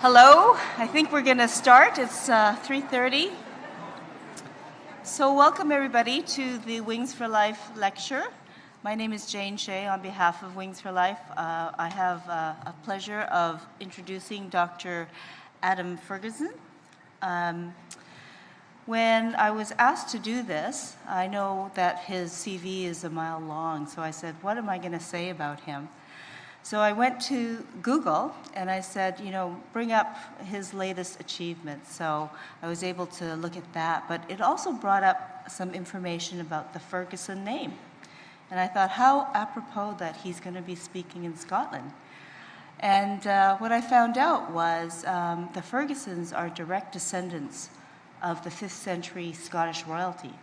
Hello, I think we're going to start. It's 3:30. So welcome everybody to the Wings for Life lecture. My name is Jane Shea on behalf of Wings for Life. I have a pleasure of introducing Dr. Adam Ferguson. When I was asked to do this, I know that his CV is a mile long, so I said, what am I going to say about him? So I went to Google and I said, bring up his latest achievements. So I was able to look at that, but it also brought up some information about the Ferguson name. And I thought, how apropos that he's going to be speaking in Scotland. And what I found out was the Fergusons are direct descendants of the 5th century Scottish royalty.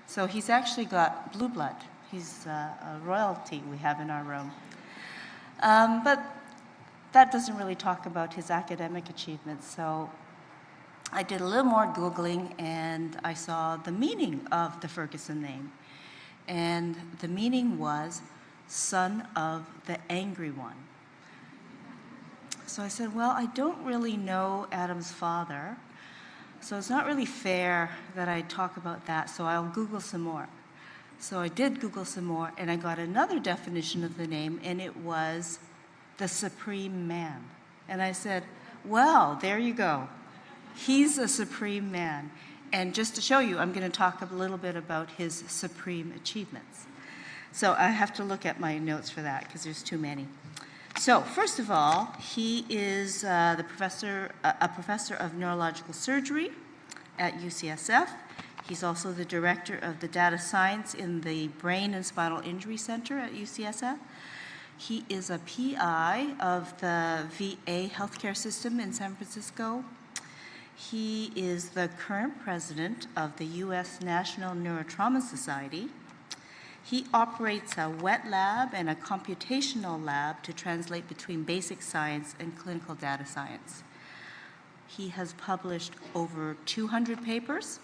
So he's actually got blue blood. He's a royalty we have in our room. But that doesn't really talk about his academic achievements. So I did a little more Googling and I saw the meaning of the Ferguson name. And the meaning was son of the angry one. So I said, well, I don't really know Adam's father, so it's not really fair that I talk about that, so I'll Google some more. So I did Google some more, and I got another definition of the name, and it was the supreme man. And I said, well, there you go. He's a supreme man. And just to show you, I'm going to talk a little bit about his supreme achievements. So I have to look at my notes for that, because there's too many. So first of all, he is a professor of neurological surgery at UCSF. He's also the director of the data science in the Brain and Spinal Injury Center at UCSF. He is a PI of the VA healthcare system in San Francisco. He is the current president of the U.S. National Neurotrauma Society. He operates a wet lab and a computational lab to translate between basic science and clinical data science. He has published over 200 papers,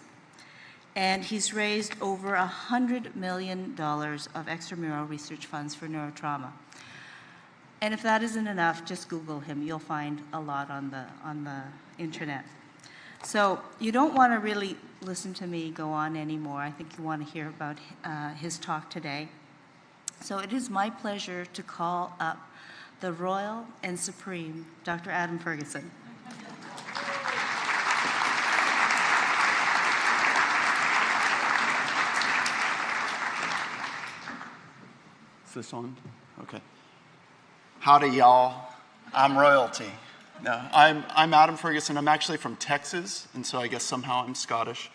and he's raised over $100 million of extramural research funds for neurotrauma. And if that isn't enough, just Google him. You'll find a lot on the internet. So you don't want to really listen to me go on anymore. I think you want to hear about his talk today. So it is my pleasure to call up the Royal and Supreme Dr. Adam Ferguson. Is this on? Okay. Howdy, y'all. I'm royalty. No, I'm Adam Ferguson. I'm actually from Texas, and so I guess somehow I'm Scottish.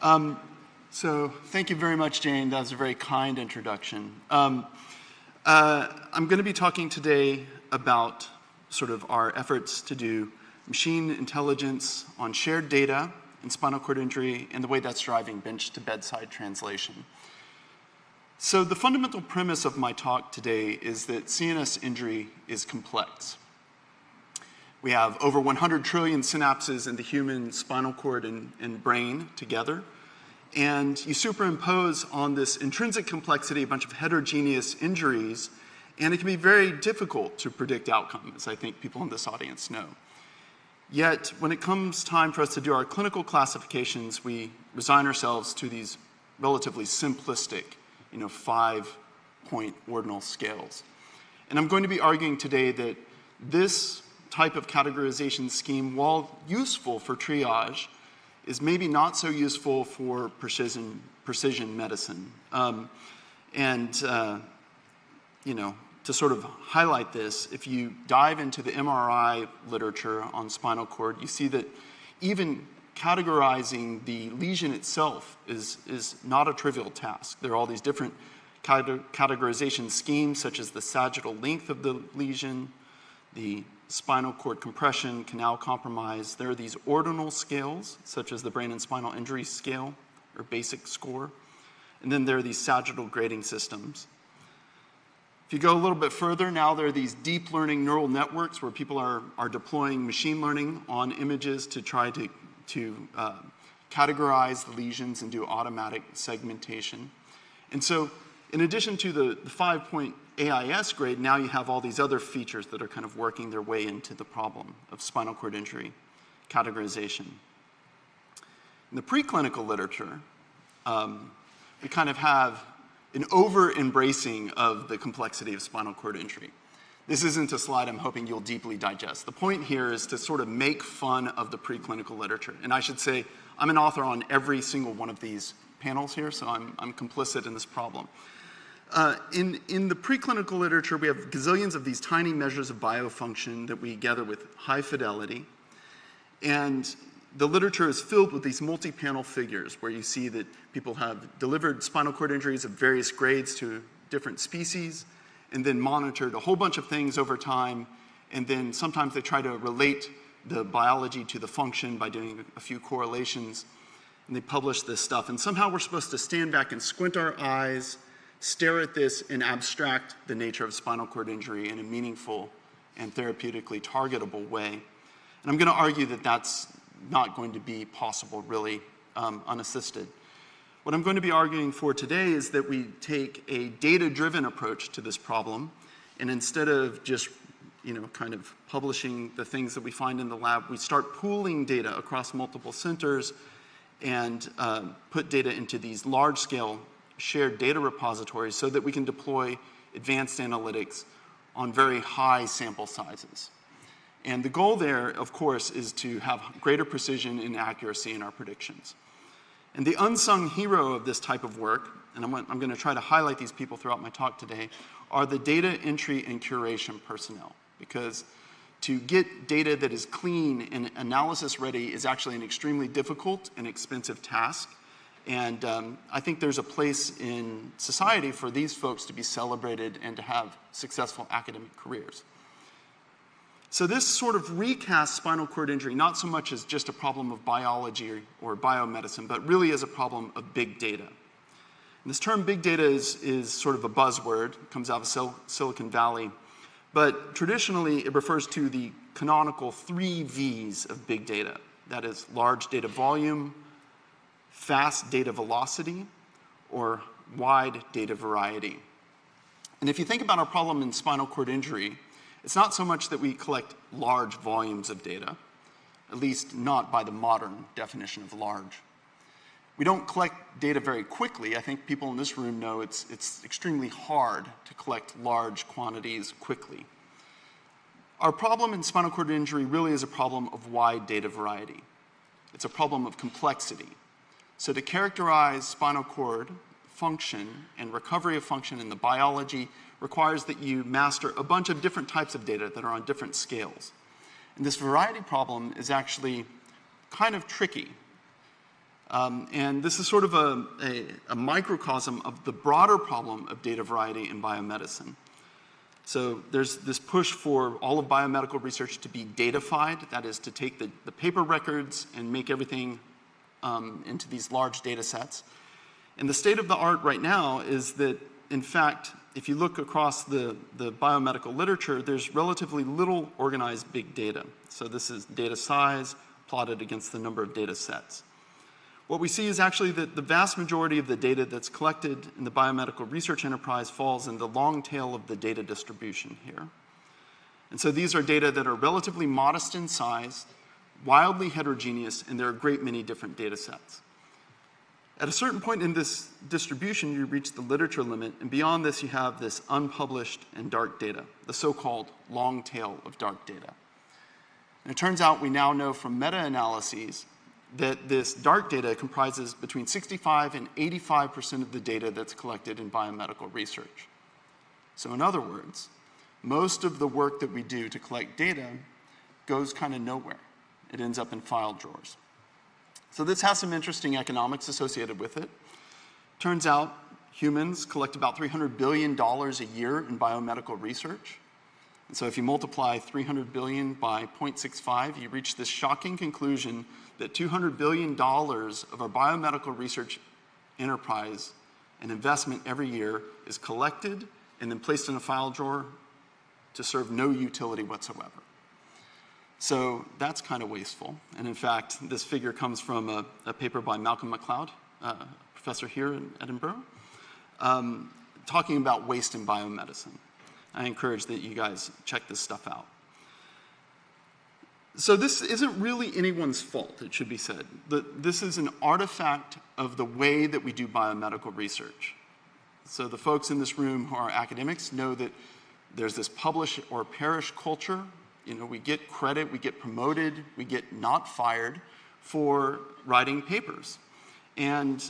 So thank you very much, Jane. That was a very kind introduction. I'm going to be talking today about sort of our efforts to do machine intelligence on shared data in spinal cord injury and the way that's driving bench-to-bedside translation. So the fundamental premise of my talk today is that CNS injury is complex. We have over 100 trillion synapses in the human spinal cord and brain together. And you superimpose on this intrinsic complexity a bunch of heterogeneous injuries, and it can be very difficult to predict outcome, as I think people in this audience know. Yet, when it comes time for us to do our clinical classifications, we resign ourselves to these relatively simplistic 5-point ordinal scales. And I'm going to be arguing today that this type of categorization scheme, while useful for triage, is maybe not so useful for precision medicine. To sort of highlight this, if you dive into the MRI literature on spinal cord, you see that even categorizing the lesion itself is not a trivial task. There are all these different categorization schemes, such as the sagittal length of the lesion, the spinal cord compression, canal compromise. There are these ordinal scales, such as the Brain and Spinal Injury Scale, or BASIC score. And then there are these sagittal grading systems. If you go a little bit further, now there are these deep learning neural networks where people are deploying machine learning on images to try to categorize the lesions and do automatic segmentation. And so in addition to the 5-point AIS grade, now you have all these other features that are kind of working their way into the problem of spinal cord injury categorization. In the preclinical literature, we kind of have an over-embracing of the complexity of spinal cord injury. This isn't a slide I'm hoping you'll deeply digest. The point here is to sort of make fun of the preclinical literature. And I should say, I'm an author on every single one of these panels here, so I'm complicit in this problem. In the preclinical literature, we have gazillions of these tiny measures of biofunction that we gather with high fidelity. And the literature is filled with these multi-panel figures where you see that people have delivered spinal cord injuries of various grades to different species and then monitored a whole bunch of things over time. And then sometimes they try to relate the biology to the function by doing a few correlations. And they publish this stuff. And somehow we're supposed to stand back and squint our eyes, stare at this, and abstract the nature of spinal cord injury in a meaningful and therapeutically targetable way. And I'm going to argue that that's not going to be possible, really, unassisted. What I'm going to be arguing for today is that we take a data-driven approach to this problem, and instead of just, kind of publishing the things that we find in the lab, we start pooling data across multiple centers and put data into these large-scale shared data repositories so that we can deploy advanced analytics on very high sample sizes. And the goal there, of course, is to have greater precision and accuracy in our predictions. And the unsung hero of this type of work, and I'm going to try to highlight these people throughout my talk today, are the data entry and curation personnel. Because to get data that is clean and analysis ready is actually an extremely difficult and expensive task. And I think there's a place in society for these folks to be celebrated and to have successful academic careers. So this sort of recasts spinal cord injury not so much as just a problem of biology or biomedicine, but really as a problem of big data. And this term big data is sort of a buzzword. It comes out of Silicon Valley. But traditionally, it refers to the canonical 3 V's of big data. That is large data volume, fast data velocity, or wide data variety. And if you think about our problem in spinal cord injury, it's not so much that we collect large volumes of data, at least not by the modern definition of large. We don't collect data very quickly. I think people in this room know it's extremely hard to collect large quantities quickly. Our problem in spinal cord injury really is a problem of wide data variety. It's a problem of complexity. So to characterize spinal cord function and recovery of function in the biology requires that you master a bunch of different types of data that are on different scales. And this variety problem is actually kind of tricky. And this is sort of a microcosm of the broader problem of data variety in biomedicine. So there's this push for all of biomedical research to be datafied, that is to take the paper records and make everything into these large data sets. And the state of the art right now is that, in fact, if you look across the biomedical literature, there's relatively little organized big data. So this is data size plotted against the number of data sets. What we see is actually that the vast majority of the data that's collected in the biomedical research enterprise falls in the long tail of the data distribution here. And so these are data that are relatively modest in size, wildly heterogeneous, and there are a great many different data sets. At a certain point in this distribution, you reach the literature limit, and beyond this, you have this unpublished and dark data, the so-called long tail of dark data. And it turns out we now know from meta-analyses that this dark data comprises between 65 and 85% of the data that's collected in biomedical research. So in other words, most of the work that we do to collect data goes kind of nowhere. It ends up in file drawers. So this has some interesting economics associated with it. Turns out humans collect about $300 billion a year in biomedical research. And so if you multiply 300 billion by 0.65, you reach this shocking conclusion that $200 billion of our biomedical research enterprise and investment every year is collected and then placed in a file drawer to serve no utility whatsoever. So that's kind of wasteful. And in fact, this figure comes from a paper by Malcolm McLeod, professor here in Edinburgh, talking about waste in biomedicine. I encourage that you guys check this stuff out. So this isn't really anyone's fault, it should be said. This is an artifact of the way that we do biomedical research. So the folks in this room who are academics know that there's this publish or perish culture. You know, we get credit, we get promoted, we get not fired for writing papers. And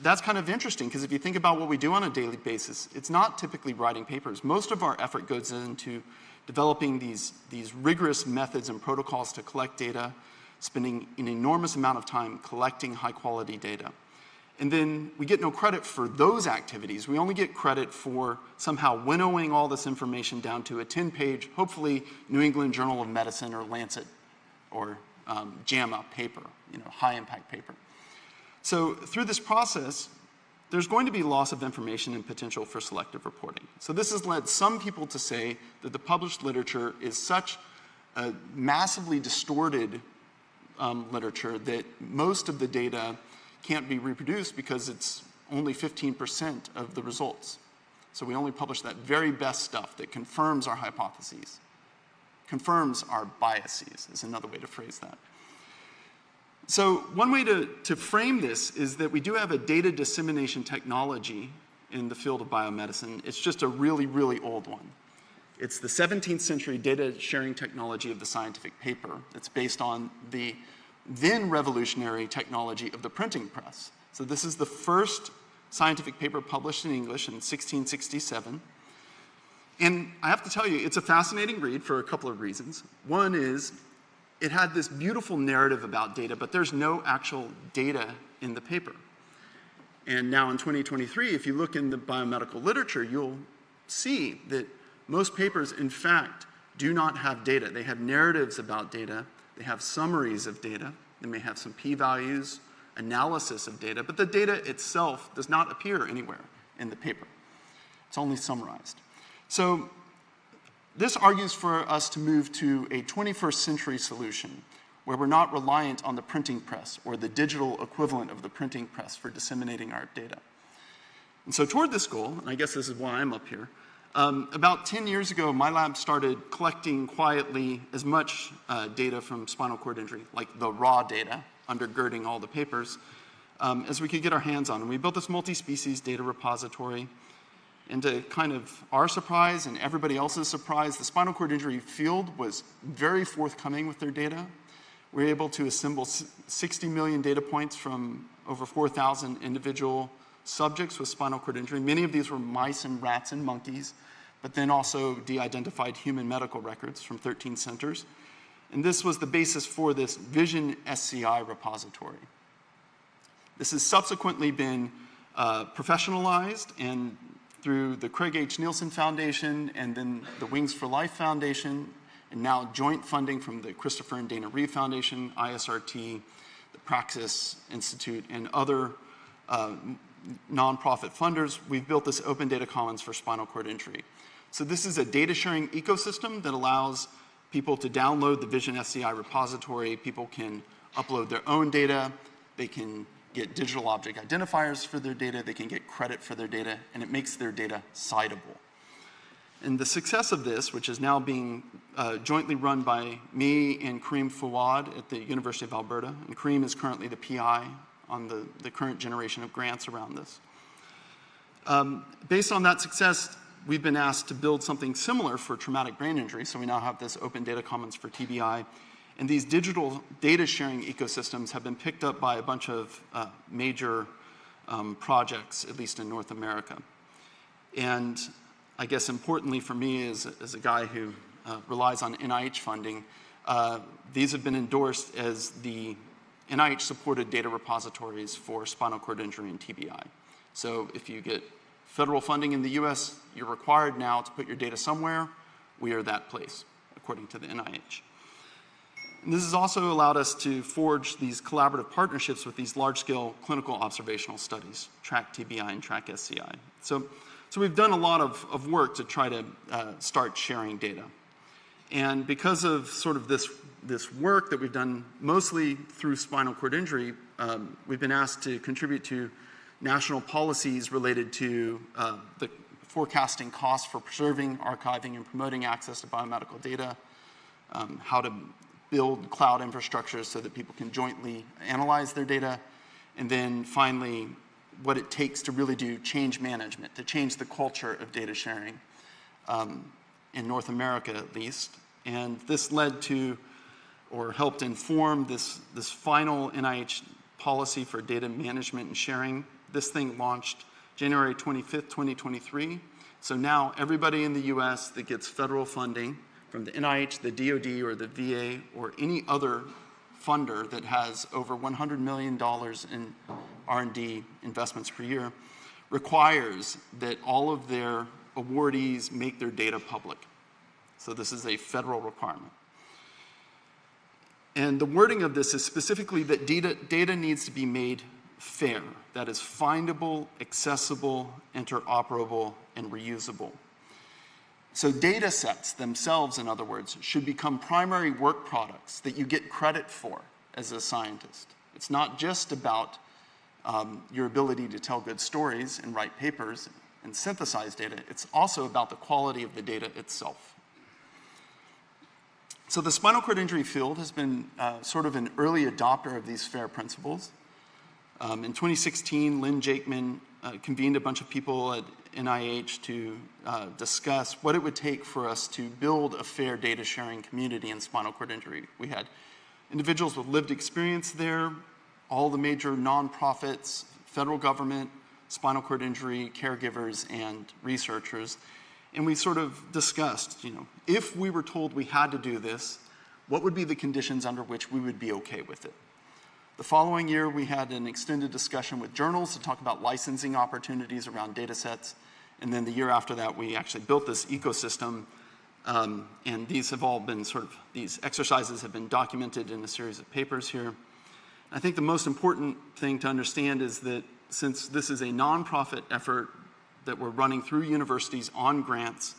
that's kind of interesting, because if you think about what we do on a daily basis, it's not typically writing papers. Most of our effort goes into developing these rigorous methods and protocols to collect data, spending an enormous amount of time collecting high-quality data. And then we get no credit for those activities. We only get credit for somehow winnowing all this information down to a 10-page, hopefully New England Journal of Medicine or Lancet or JAMA paper, you know, high-impact paper. So through this process, there's going to be loss of information and potential for selective reporting. So this has led some people to say that the published literature is such a massively distorted literature that most of the data can't be reproduced because it's only 15% of the results. So we only publish that very best stuff that confirms our hypotheses, confirms our biases, is another way to phrase that. So one way to frame this is that we do have a data dissemination technology in the field of biomedicine. It's just a really, really old one. It's the 17th century data sharing technology of the scientific paper. It's based on the then revolutionary technology of the printing press. So this is the first scientific paper published in English in 1667. And I have to tell you, it's a fascinating read for a couple of reasons. One is, it had this beautiful narrative about data, but there's no actual data in the paper. And now in 2023, if you look in the biomedical literature, you'll see that most papers, in fact, do not have data. They have narratives about data. They have summaries of data. They may have some p-values, analysis of data, but the data itself does not appear anywhere in the paper. It's only summarized. So this argues for us to move to a 21st century solution where we're not reliant on the printing press or the digital equivalent of the printing press for disseminating our data. And so toward this goal, and I guess this is why I'm up here, about 10 years ago, my lab started collecting quietly as much data from spinal cord injury, like the raw data undergirding all the papers, as we could get our hands on. And we built this multi-species data repository. And to kind of our surprise and everybody else's surprise, the spinal cord injury field was very forthcoming with their data. We were able to assemble 60 million data points from over 4,000 individual subjects with spinal cord injury. Many of these were mice and rats and monkeys, but then also de-identified human medical records from 13 centers. And this was the basis for this Vision SCI repository. This has subsequently been professionalized, and through the Craig H. Nielsen Foundation and then the Wings for Life Foundation, and now joint funding from the Christopher and Dana Reeve Foundation, ISRT, the Praxis Institute, and other nonprofit funders, we've built this open data commons for spinal cord injury. So this is a data sharing ecosystem that allows people to download the Vision SCI repository. People can upload their own data. They can get digital object identifiers for their data, they can get credit for their data, and it makes their data citable. And the success of this, which is now being jointly run by me and Kareem Fouad at the University of Alberta, and Kareem is currently the PI on the current generation of grants around this. Based on that success, we've been asked to build something similar for traumatic brain injury, so we now have this open data commons for TBI. And these digital data sharing ecosystems have been picked up by a bunch of major projects, at least in North America. And I guess importantly for me as a guy who relies on NIH funding, these have been endorsed as the NIH-supported data repositories for spinal cord injury and TBI. So if you get federal funding in the US, you're required now to put your data somewhere. We are that place, according to the NIH. And this has also allowed us to forge these collaborative partnerships with these large-scale clinical observational studies, TRACK TBI and TRACK SCI. So we've done a lot of work to try to start sharing data. And because of sort of this work that we've done mostly through spinal cord injury, we've been asked to contribute to national policies related to the forecasting costs for preserving, archiving, and promoting access to biomedical data, how to build cloud infrastructures so that people can jointly analyze their data, and then finally, what it takes to really do change management, to change the culture of data sharing, in North America at least. And this led to, or helped inform this final NIH policy for data management and sharing. This thing launched January 25th, 2023. So now everybody in the US that gets federal funding from the NIH, the DoD, or the VA, or any other funder that has over $100 million in R&D investments per year requires that all of their awardees make their data public. So this is a federal requirement. And the wording of this is specifically that data needs to be made fair, that is findable, accessible, interoperable, and reusable. So data sets themselves, in other words, should become primary work products that you get credit for as a scientist. It's not just about your ability to tell good stories and write papers and synthesize data. It's also about the quality of the data itself. So the spinal cord injury field has been sort of an early adopter of these FAIR principles. In 2016, Lynn Jakeman convened a bunch of people at NIH to discuss what it would take for us to build a fair data sharing community in spinal cord injury. We had individuals with lived experience there, all the major nonprofits, federal government, spinal cord injury caregivers, and researchers. And we sort of discussed, if we were told we had to do this, what would be the conditions under which we would be okay with it? The following year, we had an extended discussion with journals to talk about licensing opportunities around data sets. And then the year after that, we actually built this ecosystem. And these have all been these exercises have been documented in a series of papers here. I think the most important thing to understand is that since this is a nonprofit effort that we're running through universities on grants,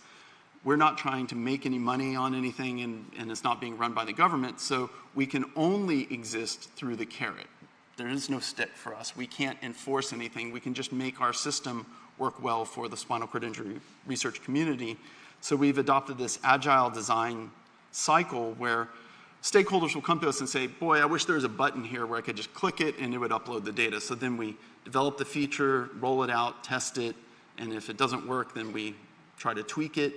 we're not trying to make any money on anything, and it's not being run by the government, so we can only exist through the carrot. There is no stick for us. We can't enforce anything. We can just make our system work well for the spinal cord injury research community. So we've adopted this agile design cycle where stakeholders will come to us and say, boy, I wish there was a button here where I could just click it and it would upload the data. So then we develop the feature, roll it out, test it, and if it doesn't work, then we try to tweak it.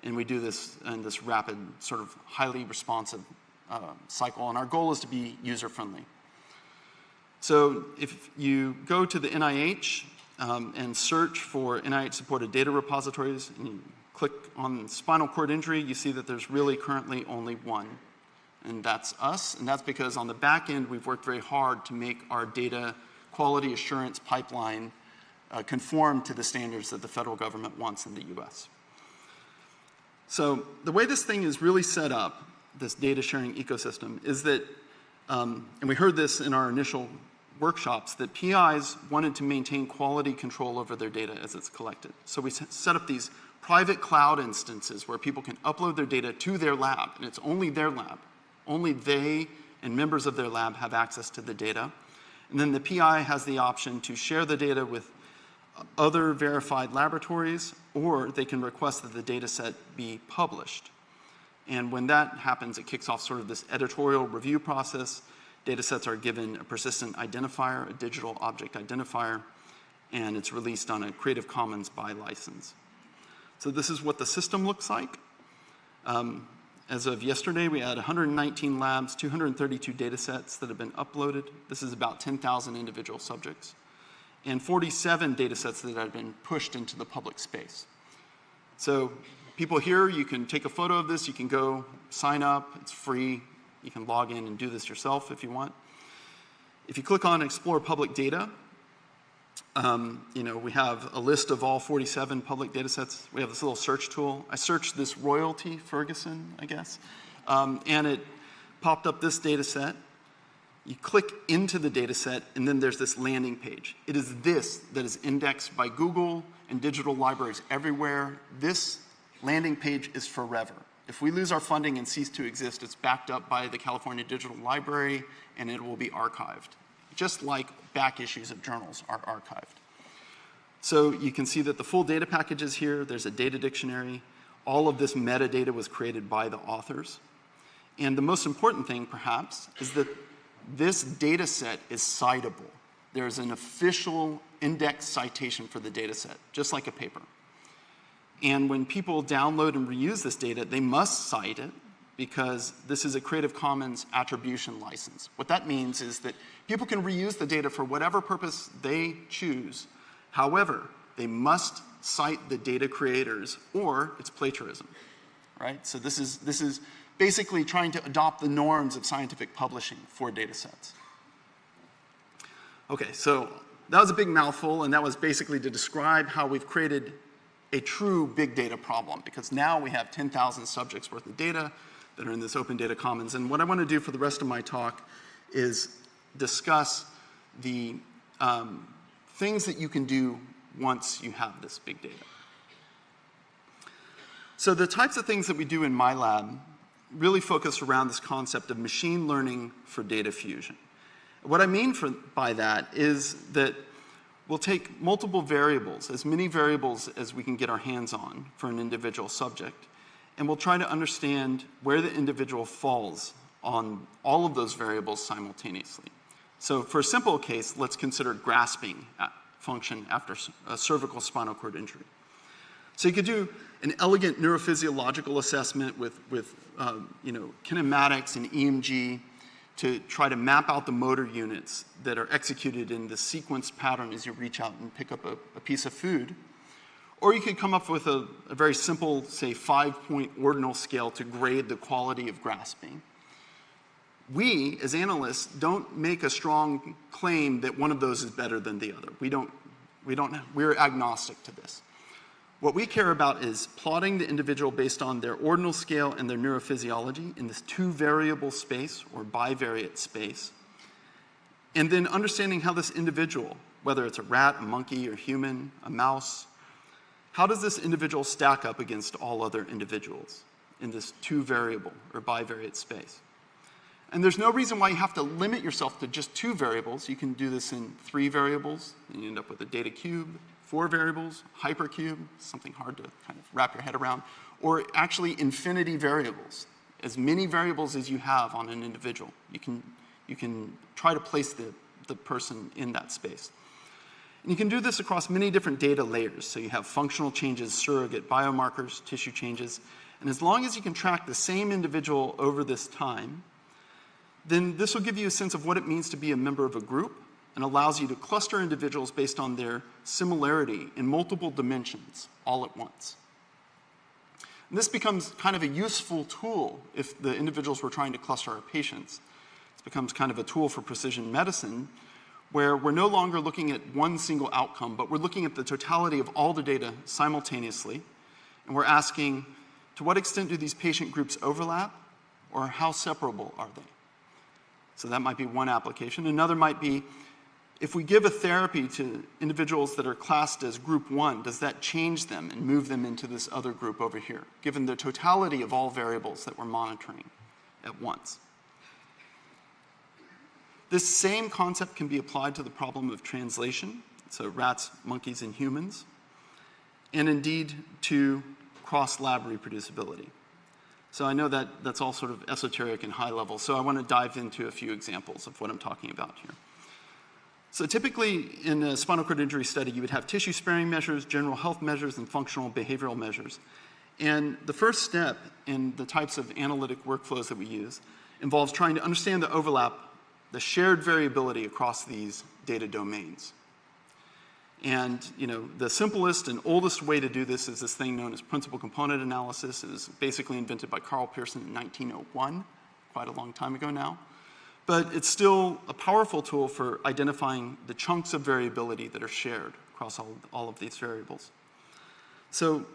And we do this in this rapid, sort of highly responsive cycle. And our goal is to be user-friendly. So if you go to the NIH and search for NIH-supported data repositories, and you click on spinal cord injury, you see that there's really currently only one. And that's us. And that's because on the back end, we've worked very hard to make our data quality assurance pipeline conform to the standards that the federal government wants in the US. So the way this thing is really set up, this data sharing ecosystem, is that, and we heard this in our initial workshops, that PIs wanted to maintain quality control over their data as it's collected. So we set up these private cloud instances where people can upload their data to their lab, and it's only their lab. Only they and members of their lab have access to the data. And then the PI has the option to share the data with other verified laboratories, or they can request that the data set be published. And when that happens, it kicks off sort of this editorial review process. Data sets are given a persistent identifier, a digital object identifier, and it's released on a Creative Commons by license. So this is what the system looks like. As of yesterday, we had 119 labs, 232 data sets that have been uploaded. This is about 10,000 individual subjects. And 47 data sets that have been pushed into the public space. So people here, you can take a photo of this, you can go sign up, it's free. You can log in and do this yourself if you want. If you click on Explore Public Data, we have a list of all 47 public data sets. We have this little search tool. I searched this royalty Ferguson, I guess, and it popped up this data set. You click into the data set, and then there's this landing page. It is this that is indexed by Google and digital libraries everywhere. This landing page is forever. If we lose our funding and cease to exist, it's backed up by the California Digital Library, and it will be archived, just like back issues of journals are archived. So you can see that the full data package is here. There's a data dictionary. All of this metadata was created by the authors. And the most important thing, perhaps, is that this data set is citable. There's an official index citation for the data set, just like a paper. And when people download and reuse this data, they must cite it because this is a Creative Commons attribution license. What that means is that people can reuse the data for whatever purpose they choose. However, they must cite the data creators or it's plagiarism, right? So this is basically trying to adopt the norms of scientific publishing for data sets. Okay, so that was a big mouthful, and that was basically to describe how we've created a true big data problem, because now we have 10,000 subjects worth of data that are in this open data commons. And what I want to do for the rest of my talk is discuss the things that you can do once you have this big data. So the types of things that we do in my lab really focus around this concept of machine learning for data fusion. What I mean by that is that we'll take multiple variables, as many variables as we can get our hands on for an individual subject, and we'll try to understand where the individual falls on all of those variables simultaneously. So for a simple case, let's consider grasping function after a cervical spinal cord injury. So you could do an elegant neurophysiological assessment with kinematics and EMG to try to map out the motor units that are executed in the sequenced pattern as you reach out and pick up a piece of food. Or you could come up with a very simple, say, 5-point ordinal scale to grade the quality of grasping. We, as analysts, don't make a strong claim that one of those is better than the other. We're agnostic to this. What we care about is plotting the individual based on their ordinal scale and their neurophysiology in this two-variable space or bivariate space, and then understanding how this individual, whether it's a rat, a monkey, or human, a mouse, how does this individual stack up against all other individuals in this two-variable or bivariate space? And there's no reason why you have to limit yourself to just 2 variables. You can do this in 3 variables, and you end up with a data cube, 4 variables, hypercube, something hard to kind of wrap your head around, or actually infinity variables. As many variables as you have on an individual, you can try to place the person in that space. And you can do this across many different data layers. So you have functional changes, surrogate biomarkers, tissue changes, and as long as you can track the same individual over this time, then this will give you a sense of what it means to be a member of a group and allows you to cluster individuals based on their similarity in multiple dimensions all at once. And this becomes kind of a useful tool if the individuals we're trying to cluster are patients. It becomes kind of a tool for precision medicine where we're no longer looking at one single outcome, but we're looking at the totality of all the data simultaneously, and we're asking, to what extent do these patient groups overlap, or how separable are they? So that might be one application. Another might be, if we give a therapy to individuals that are classed as group 1, does that change them and move them into this other group over here, given the totality of all variables that we're monitoring at once? This same concept can be applied to the problem of translation, so rats, monkeys, and humans, and indeed to cross-lab reproducibility. So I know that that's all sort of esoteric and high level, so I want to dive into a few examples of what I'm talking about here. So typically in a spinal cord injury study, you would have tissue sparing measures, general health measures, and functional behavioral measures. And the first step in the types of analytic workflows that we use involves trying to understand the overlap, the shared variability across these data domains. And the simplest and oldest way to do this is this thing known as principal component analysis. It was basically invented by Carl Pearson in 1901, quite a long time ago now. But it's still a powerful tool for identifying the chunks of variability that are shared across all of these variables. So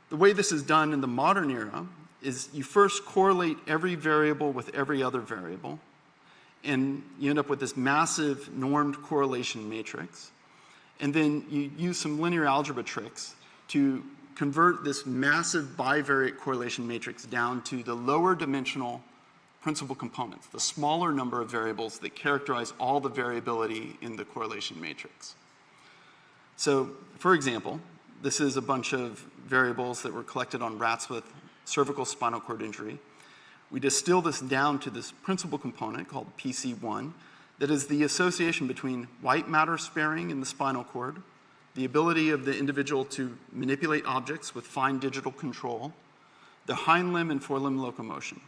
the way this is done in the modern era is you first correlate every variable with every other variable, and you end up with this massive normed correlation matrix. And then you use some linear algebra tricks to convert this massive bivariate correlation matrix down to the lower dimensional principal components, the smaller number of variables that characterize all the variability in the correlation matrix. So, for example, this is a bunch of variables that were collected on rats with cervical spinal cord injury. We distill this down to this principal component called PC1 that is the association between white matter sparing in the spinal cord, the ability of the individual to manipulate objects with fine digital control, the hind limb and forelimb locomotion.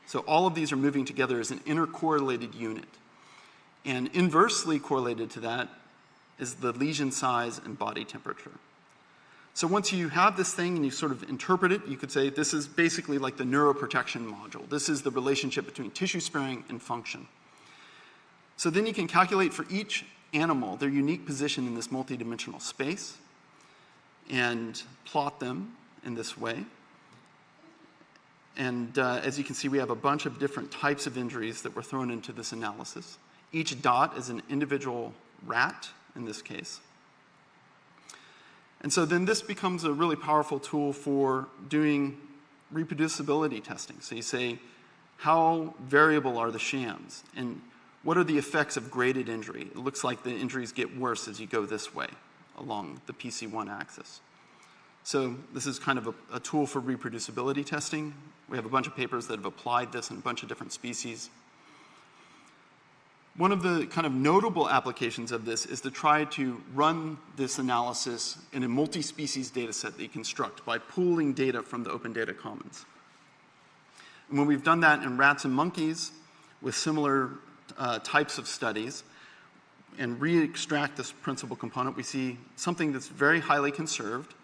So all of these are moving together as an intercorrelated unit. And inversely correlated to that is the lesion size and body temperature. So once you have this thing and you sort of interpret it, you could say this is basically like the neuroprotection module. This is the relationship between tissue sparing and function. So then you can calculate for each animal their unique position in this multidimensional space and plot them in this way. And as you can see, we have a bunch of different types of injuries that were thrown into this analysis. Each dot is an individual rat, in this case. And so then this becomes a really powerful tool for doing reproducibility testing. So you say, how variable are the shams? And what are the effects of graded injury? It looks like the injuries get worse as you go this way along the PC1 axis. So this is kind of a tool for reproducibility testing. We have a bunch of papers that have applied this in a bunch of different species. One of the kind of notable applications of this is to try to run this analysis in a multi-species data set that you construct by pooling data from the Open Data Commons. And when we've done that in rats and monkeys with similar types of studies and re-extract this principal component, we see something that's very highly conserved,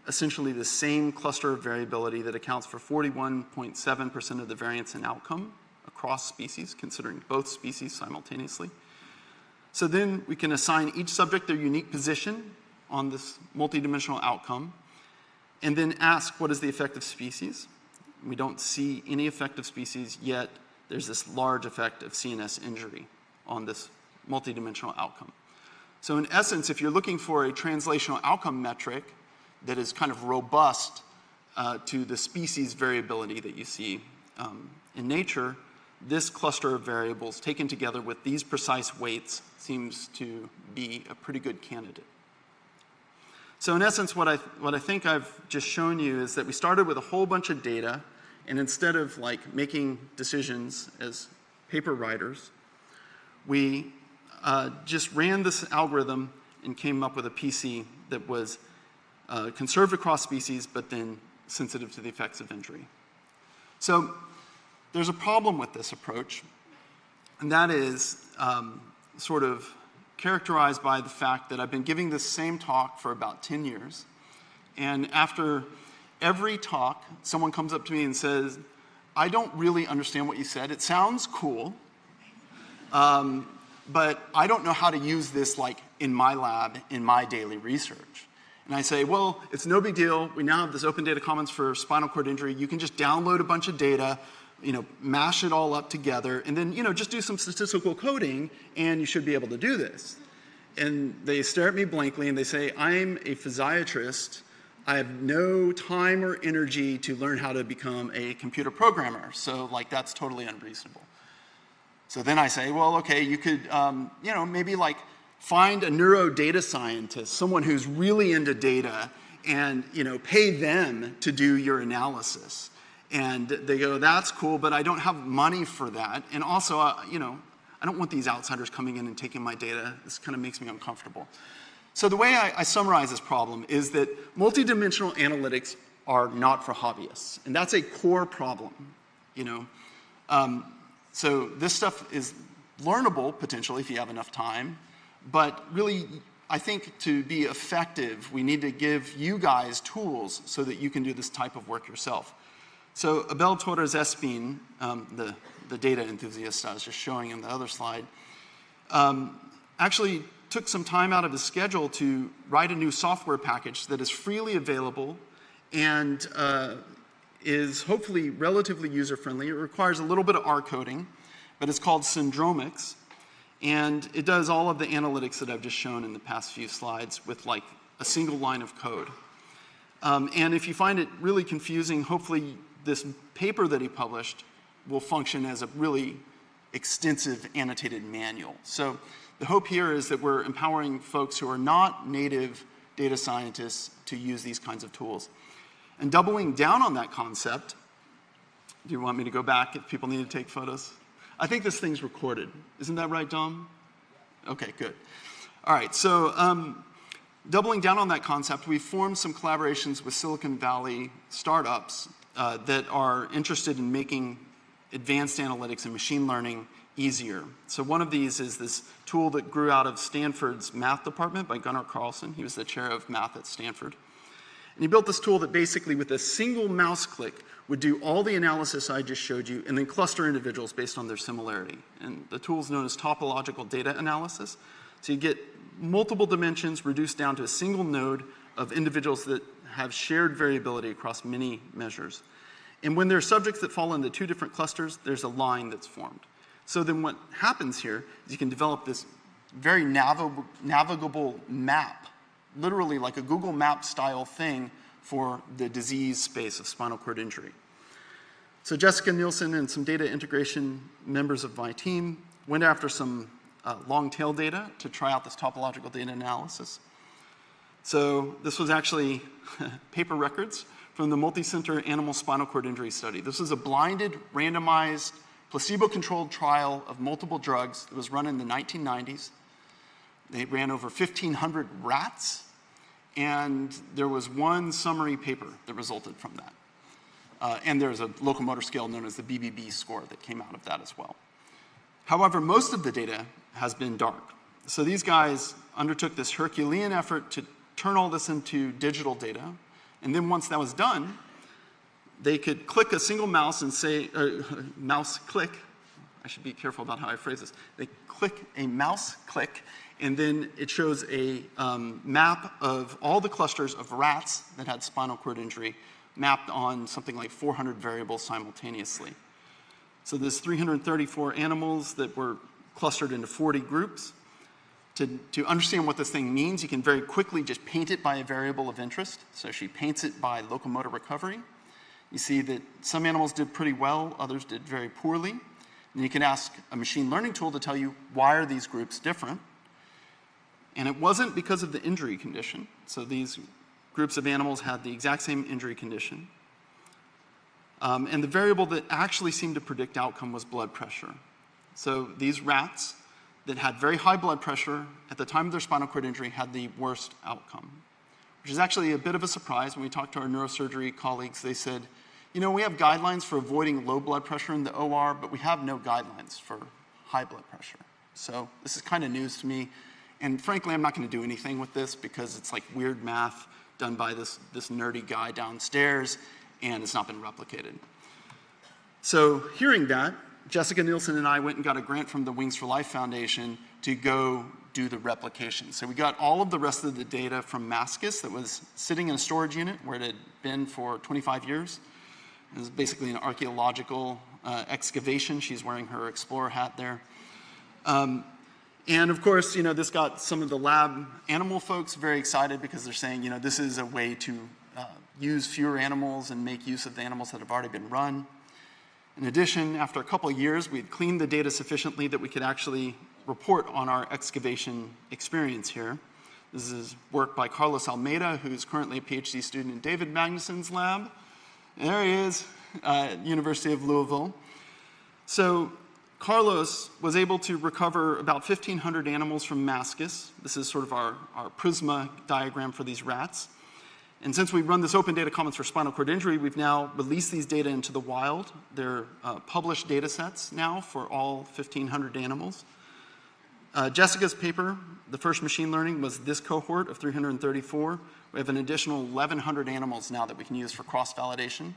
essentially the same cluster of variability that accounts for 41.7% of the variance in outcome across species, considering both species simultaneously. So then we can assign each subject their unique position on this multidimensional outcome, and then ask what is the effect of species. We don't see any effect of species, yet there's this large effect of CNS injury on this multidimensional outcome. So in essence, if you're looking for a translational outcome metric that is kind of robust to the species variability that you see in nature, this cluster of variables taken together with these precise weights seems to be a pretty good candidate. So in essence, what I think I've just shown you is that we started with a whole bunch of data, and instead of like making decisions as paper writers, we just ran this algorithm and came up with a PC that was conserved across species, but then sensitive to the effects of injury. So there's a problem with this approach, and that is sort of characterized by the fact that I've been giving this same talk for about 10 years, and after every talk, someone comes up to me and says, I don't really understand what you said. It sounds cool, but I don't know how to use this like in my lab, in my daily research. And I say, well, it's no big deal. We now have this Open Data Commons for spinal cord injury. You can just download a bunch of data, mash it all up together, and then, just do some statistical coding, and you should be able to do this. And they stare at me blankly, and they say, I'm a physiatrist. I have no time or energy to learn how to become a computer programmer, so, that's totally unreasonable. So then I say, well, okay, you could, maybe, find a neuro data scientist, someone who's really into data, and, pay them to do your analysis. And they go, that's cool, but I don't have money for that. And also, I don't want these outsiders coming in and taking my data. This kind of makes me uncomfortable. So the way I summarize this problem is that multidimensional analytics are not for hobbyists. And that's a core problem, So this stuff is learnable, potentially, if you have enough time. But really, I think to be effective, we need to give you guys tools so that you can do this type of work yourself. So Abel Torres Espin, the data enthusiast I was just showing in the other slide, actually took some time out of his schedule to write a new software package that is freely available and is hopefully relatively user-friendly. It requires a little bit of R coding, but it's called Syndromics. And it does all of the analytics that I've just shown in the past few slides with a single line of code. And if you find it really confusing, hopefully this paper that he published will function as a really extensive annotated manual. So the hope here is that we're empowering folks who are not native data scientists to use these kinds of tools. And doubling down on that concept, do you want me to go back if people need to take photos? I think this thing's recorded. Isn't that right, Dom? Okay, good. All right, so doubling down on that concept, we've formed some collaborations with Silicon Valley startups that are interested in making advanced analytics and machine learning easier. So one of these is this tool that grew out of Stanford's math department by Gunnar Carlson. He was the chair of math at Stanford. And he built this tool that basically with a single mouse click would do all the analysis I just showed you and then cluster individuals based on their similarity. And the tool is known as topological data analysis. So you get multiple dimensions reduced down to a single node of individuals that have shared variability across many measures. And when there are subjects that fall into two different clusters, there's a line that's formed. So then what happens here is you can develop this very navigable map, literally like a Google Map style thing for the disease space of spinal cord injury. So Jessica Nielsen and some data integration members of my team went after some long tail data to try out this topological data analysis. So this was actually paper records from the multi-center animal spinal cord injury study. This was a blinded, randomized, placebo-controlled trial of multiple drugs that was run in the 1990s. They ran over 1,500 rats, and there was one summary paper that resulted from that. And there's a locomotor scale known as the BBB score that came out of that as well. However, most of the data has been dark. So these guys undertook this Herculean effort to turn all this into digital data, and then once that was done, they could click a single mouse and say, mouse click, I should be careful about how I phrase this. They click a mouse click, and then it shows a map of all the clusters of rats that had spinal cord injury mapped on something like 400 variables simultaneously. So there's 334 animals that were clustered into 40 groups. To understand what this thing means, you can very quickly just paint it by a variable of interest. So she paints it by locomotor recovery. You see that some animals did pretty well, others did very poorly. And you can ask a machine learning tool to tell you, why are these groups different? And it wasn't because of the injury condition. So these groups of animals had the exact same injury condition. And the variable that actually seemed to predict outcome was blood pressure. So these rats that had very high blood pressure at the time of their spinal cord injury had the worst outcome, which is actually a bit of a surprise. When we talked to our neurosurgery colleagues, they said, you know, we have guidelines for avoiding low blood pressure in the OR, but we have no guidelines for high blood pressure. So this is kind of news to me. And frankly, I'm not going to do anything with this because it's like weird math done by this nerdy guy downstairs, and it's not been replicated. So hearing that, Jessica Nielsen and I went and got a grant from the Wings for Life Foundation to go do the replication. So we got all of the rest of the data from ISCoS that was sitting in a storage unit where it had been for 25 years. It was basically an archaeological excavation. She's wearing her explorer hat there. And of course, you know, this got some of the lab animal folks very excited because they're saying, you know, this is a way to use fewer animals and make use of the animals that have already been run. In addition, after a couple of years, we had cleaned the data sufficiently that we could actually report on our excavation experience here. This is work by Carlos Almeida, who's currently a PhD student in David Magnuson's lab. There he is, University of Louisville. So Carlos was able to recover about 1,500 animals from ISCoS. This is sort of our Prisma diagram for these rats. And since we run this open data commons for spinal cord injury, we've now released these data into the wild. They're published data sets now for all 1,500 animals. Jessica's paper, the first machine learning, was this cohort of 334. We have an additional 1,100 animals now that we can use for cross-validation.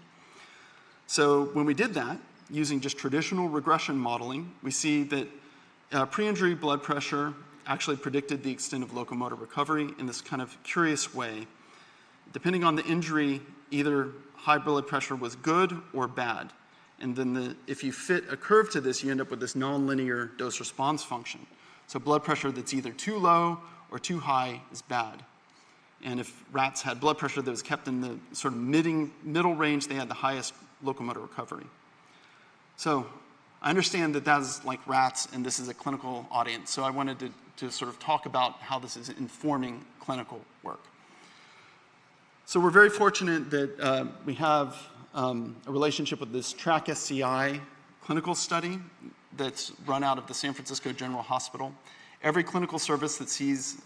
So when we did that, using just traditional regression modeling, we see that pre-injury blood pressure actually predicted the extent of locomotor recovery in this kind of curious way. Depending on the injury, either high blood pressure was good or bad. And then if you fit a curve to this, you end up with this nonlinear dose-response function. So blood pressure that's either too low or too high is bad. And if rats had blood pressure that was kept in the sort of middle range, they had the highest locomotor recovery. So I understand that that's like rats and this is a clinical audience. So I wanted to to sort of talk about how this is informing clinical work. So we're very fortunate that we have a relationship with this TRACK SCI clinical study that's run out of the San Francisco General Hospital. Every clinical service that sees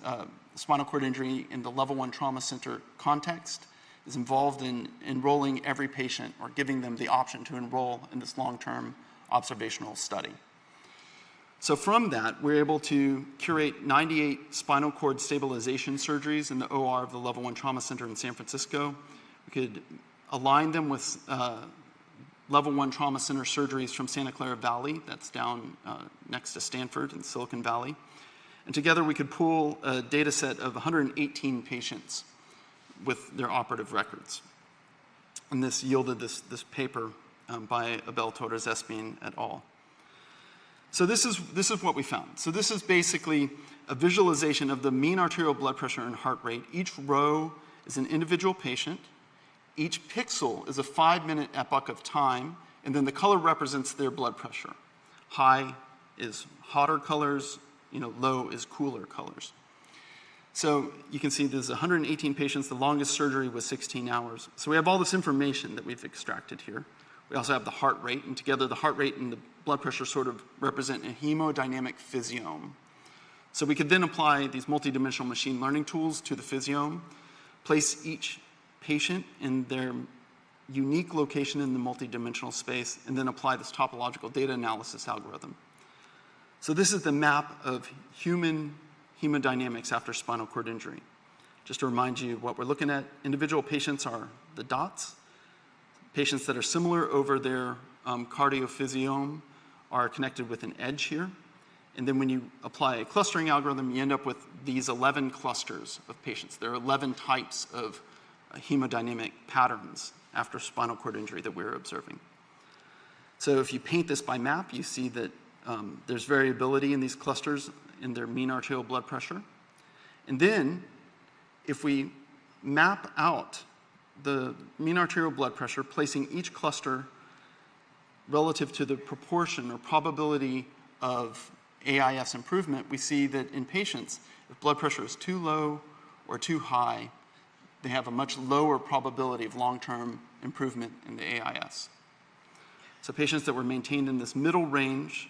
spinal cord injury in the level 1 trauma center context is involved in enrolling every patient or giving them the option to enroll in this long-term observational study. So from that, we're able to curate 98 spinal cord stabilization surgeries in the OR of the level 1 trauma center in San Francisco. We could align them with level 1 trauma center surgeries from Santa Clara Valley, that's down next to Stanford in Silicon Valley. And together we could pool a data set of 118 patients with their operative records. And this yielded this paper by Abel Torres Espin et al. So this is what we found. So this is basically a visualization of the mean arterial blood pressure and heart rate. Each row is an individual patient. Each pixel is a 5-minute epoch of time, and then the color represents their blood pressure. High is hotter colors, low is cooler colors. So you can see there's 118 patients. The longest surgery was 16 hours. So we have all this information that we've extracted here. We also have the heart rate, and together the heart rate and the blood pressure sort of represent a hemodynamic physiome. So we could then apply these multidimensional machine learning tools to the physiome, place each patient in their unique location in the multidimensional space, and then apply this topological data analysis algorithm. So this is the map of human hemodynamics after spinal cord injury. Just to remind you what we're looking at, individual patients are the dots. Patients that are similar over their cardiophysiome are connected with an edge here. And then when you apply a clustering algorithm, you end up with these 11 clusters of patients. There are 11 types of hemodynamic patterns after spinal cord injury that we're observing. So if you paint this by map, you see that there's variability in these clusters in their mean arterial blood pressure. And then if we map out the mean arterial blood pressure, placing each cluster relative to the proportion or probability of AIS improvement, we see that in patients, if blood pressure is too low or too high, they have a much lower probability of long-term improvement in the AIS. So patients that were maintained in this middle range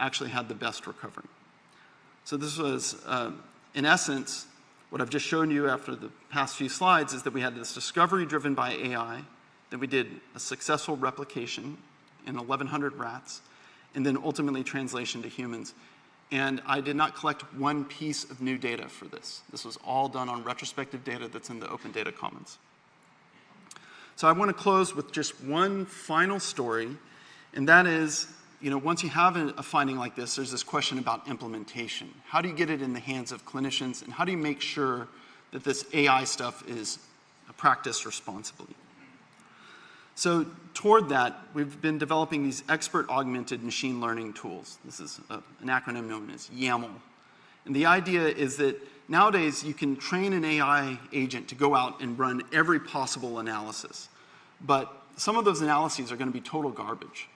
actually had the best recovery. So this was, in essence, what I've just shown you after the past few slides is that we had this discovery driven by AI, then we did a successful replication in 1,100 rats, and then ultimately translation to humans. And I did not collect one piece of new data for this. This was all done on retrospective data that's in the Open Data Commons. So I want to close with just one final story, and that is, once you have a finding like this, there's this question about implementation. How do you get it in the hands of clinicians, and how do you make sure that this AI stuff is practiced responsibly? So toward that, we've been developing these expert-augmented machine learning tools. This is an acronym known as YAML. And the idea is that nowadays you can train an AI agent to go out and run every possible analysis. But some of those analyses are going to be total garbage.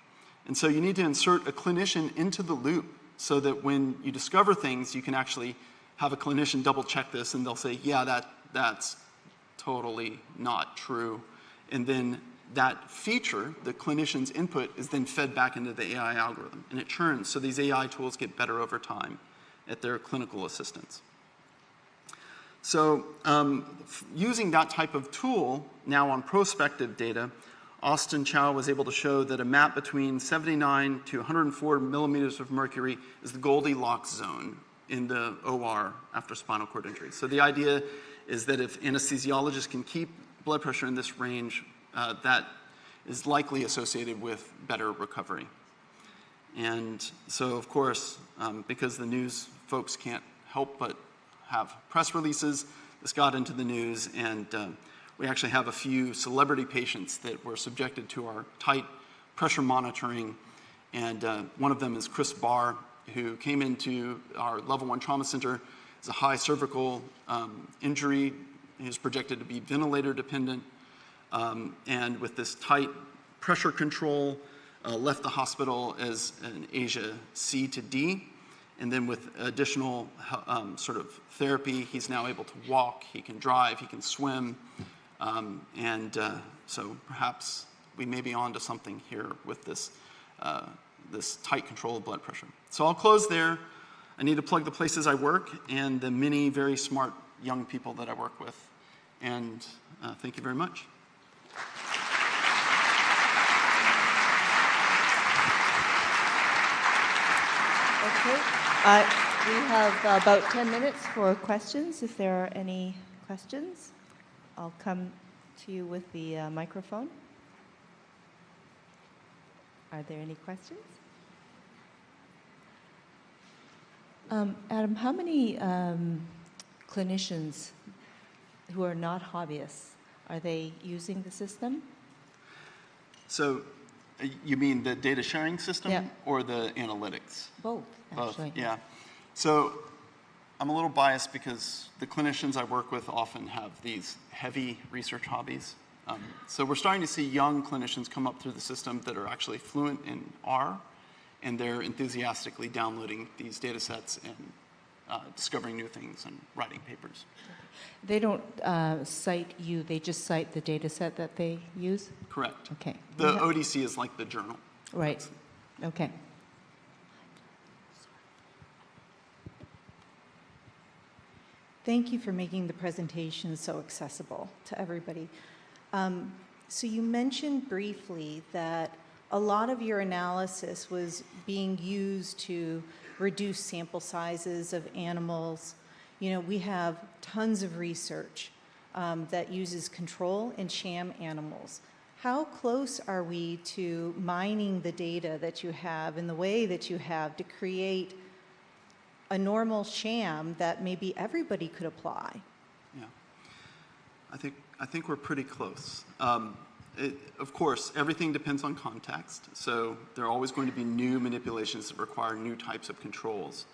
And so you need to insert a clinician into the loop so that when you discover things, you can actually have a clinician double-check this, and they'll say, yeah, that's totally not true. And then that feature, the clinician's input, is then fed back into the AI algorithm, and it churns, so these AI tools get better over time at their clinical assistance. So using that type of tool now on prospective data, Austin Chow was able to show that a map between 79 to 104 millimeters of mercury is the Goldilocks zone in the OR after spinal cord injury. So the idea is that if anesthesiologists can keep blood pressure in this range, that is likely associated with better recovery. And so, of course, because the news folks can't help but have press releases, this got into the news, and we actually have a few celebrity patients that were subjected to our tight pressure monitoring, and one of them is Chris Barr, who came into our level 1 trauma center as a high cervical injury. He was projected to be ventilator dependent, and with this tight pressure control, left the hospital as an Asia C to D, And then with additional sort of therapy, he's now able to walk, he can drive, he can swim. So perhaps we may be on to something here with this, this tight control of blood pressure. So I'll close there. I need to plug the places I work and the many very smart young people that I work with. And thank you very much. Okay. We have about 10 minutes for questions, if there are any questions. I'll come to you with the microphone. Are there any questions? Adam, how many clinicians who are not hobbyists, are they using the system? So you mean the data sharing system Yeah. or the analytics? Both, actually. Both, yeah. So I'm a little biased because the clinicians I work with often have these heavy research hobbies. So we're starting to see young clinicians come up through the system that are actually fluent in R, and they're enthusiastically downloading these data sets and discovering new things and writing papers. They don't cite you, they just cite the data set that they use? Correct. Okay. The ODC is like the journal. Right. Okay. Thank you for making the presentation so accessible to everybody. So you mentioned briefly that a lot of your analysis was being used to reduce sample sizes of animals. You know, we have tons of research that uses control and sham animals. How close are we to mining the data that you have in the way that you have to create a normal sham that maybe everybody could apply? Yeah, I think we're pretty close. Of course, everything depends on context, so there are always going to be new manipulations that require new types of controls.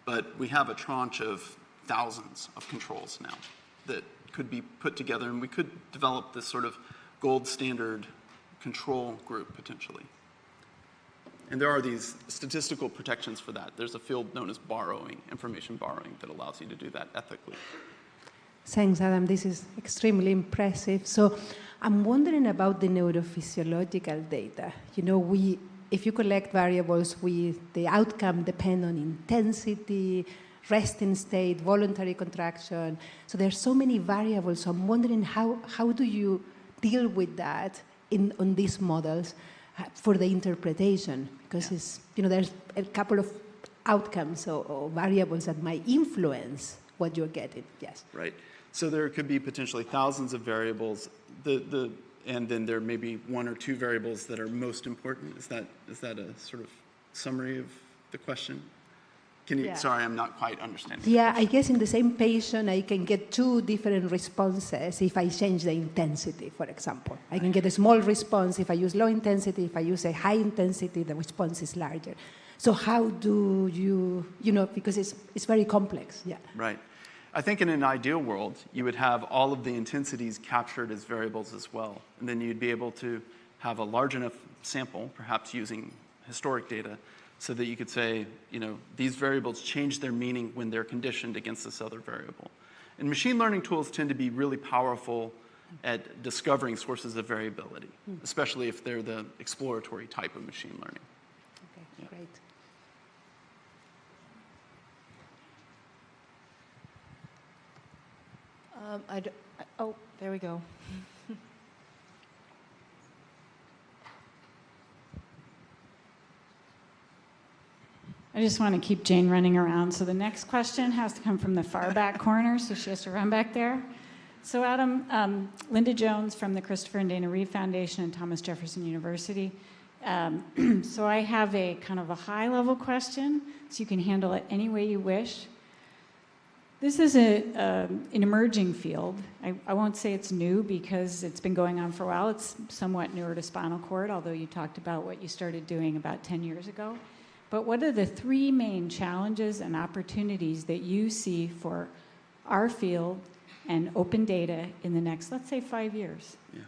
But we have a tranche of thousands of controls now that could be put together, and we could develop this sort of gold standard control group potentially. And there are these statistical protections for that. There's a field known as borrowing, information borrowing, that allows you to do that ethically. Thanks, Adam. This is extremely impressive. So I'm wondering about the neurophysiological data. You know, if you collect variables, the outcome depend on intensity, resting state, voluntary contraction. So there's so many variables. So I'm wondering how do you deal with that on these models for the interpretation? Because there's a couple of outcomes or variables that might influence what you're getting. Yes. Right. So there could be potentially thousands of variables, and then there may be one or two variables that are most important. Is that a sort of summary of the question? Can you? Yeah. Sorry, I'm not quite understanding. Yeah, I guess in the same patient, I can get two different responses if I change the intensity, for example. I can get a small response if I use low intensity. If I use a high intensity, the response is larger. So how do you, because it's very complex. Yeah. Right. I think in an ideal world, you would have all of the intensities captured as variables as well. And then you'd be able to have a large enough sample, perhaps using historic data, so that you could say, these variables change their meaning when they're conditioned against this other variable. And machine learning tools tend to be really powerful at discovering sources of variability, especially if they're the exploratory type of machine learning. Okay, Yeah. great. There we go. I just want to keep Jane running around. So the next question has to come from the far back corner, so she has to run back there. So Adam, Linda Jones from the Christopher and Dana Reeve Foundation and Thomas Jefferson University. So I have a kind of a high-level question, so you can handle it any way you wish. This is an emerging field. I won't say it's new because it's been going on for a while. It's somewhat newer to spinal cord, although you talked about what you started doing about 10 years ago. But what are the three main challenges and opportunities that you see for our field and open data in the next, let's say, 5 years? Yeah.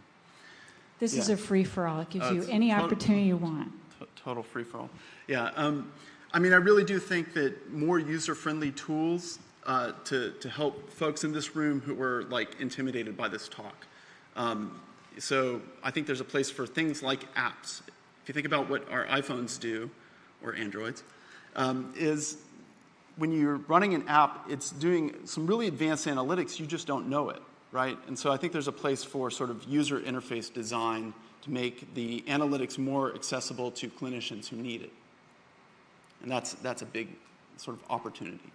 This is a free-for-all. It gives you it's any total- opportunity you want. Total free-for-all. Yeah. I mean, I really do think that more user-friendly tools to help folks in this room who were like intimidated by this talk. So I think there's a place for things like apps. If you think about what our iPhones do, or Androids, is when you're running an app, it's doing some really advanced analytics, you just don't know it, right? And so I think there's a place for sort of user interface design to make the analytics more accessible to clinicians who need it. And that's a big sort of opportunity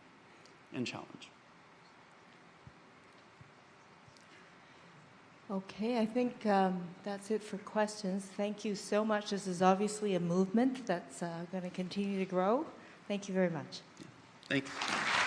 and challenge. Okay, I think that's it for questions. Thank you so much. This is obviously a movement that's going to continue to grow. Thank you very much. Thank you.